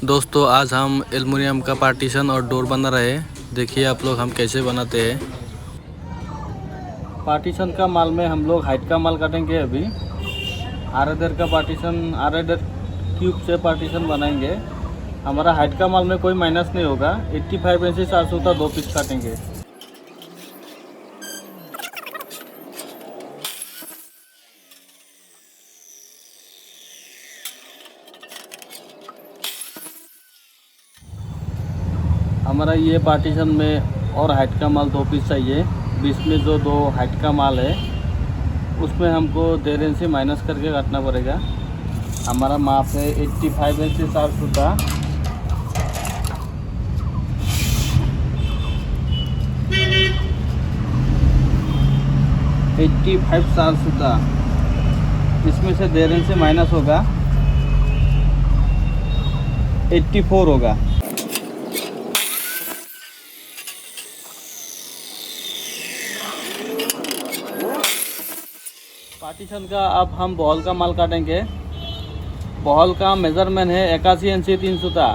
दोस्तों आज हम एल्युमिनियम का पार्टीशन और डोर बना रहे हैं। देखिए आप लोग हम कैसे बनाते हैं। पार्टीशन का माल में हम लोग हाइट का माल काटेंगे। अभी आरेडर का पार्टीशन, आरेडर क्यूब से पार्टीशन बनाएंगे। हमारा हाइट का माल में कोई माइनस नहीं होगा। 85 इंची 4 सूता 2 पीस काटेंगे। हमारा ये पार्टीशन में और हाइट का माल 2 पीस चाहिए। बीच में जो 2 हाइट का माल है उसमें हमको 1.5 इंची माइनस करके काटना पड़ेगा। हमारा माप है 85 इंची 4 सूता। इसमें से 1.5 इंची माइनस होगा, 84 होगा। पार्टीशन का अब हम बॉल का माल काटेंगे। बॉल का मेज़रमेंट है 81 इंची 3 सूता।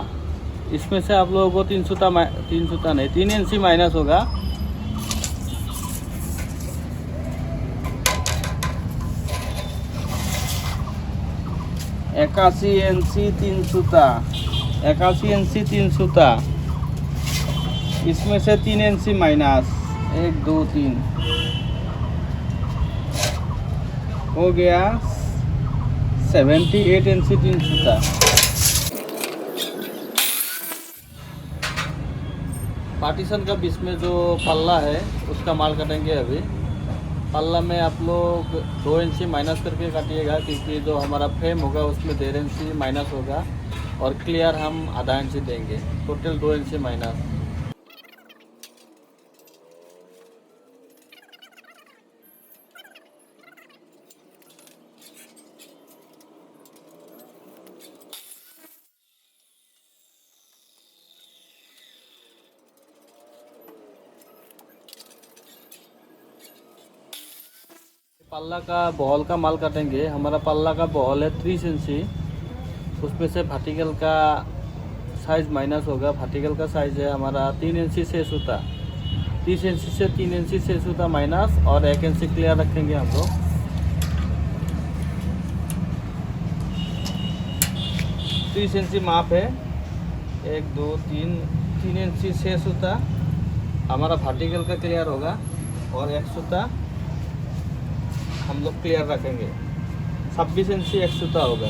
इसमें से आप लोगों को 3 इंची माइनस होगा। इक्यासी इंची 3 सूता। इसमें से 3 इंची माइनस, 1 2 3 हो गया 78 इंची 3 सूता। पार्टीशन का बीच में जो पल्ला है उसका माल काटेंगे। अभी पल्ला में आप लोग 2 इंची माइनस करके काटिएगा, क्योंकि जो हमारा फ्रेम होगा उसमें 1.5 इंची माइनस होगा और क्लियर हम आधा इंची देंगे। टोटल 2 इंची माइनस। पल्ला का बॉल का माल काटेंगे। हमारा पल्ला का बॉल है 30 इंची। उसमें से वर्टिकल का साइज़ माइनस होगा। वर्टिकल का साइज़ है हमारा 3 इंची 6 सूता। 30 इंची से 3 इंची 6 सूता माइनस और 1 इंची क्लियर रखेंगे हम लोग। 30 इंची माप है। 1 2 3 इंची 6 सूता हमारा वर्टिकल का क्लियर होगा और 1 सूता हम लोग क्लियर रखेंगे। 26 इंची 1 सूता होगा।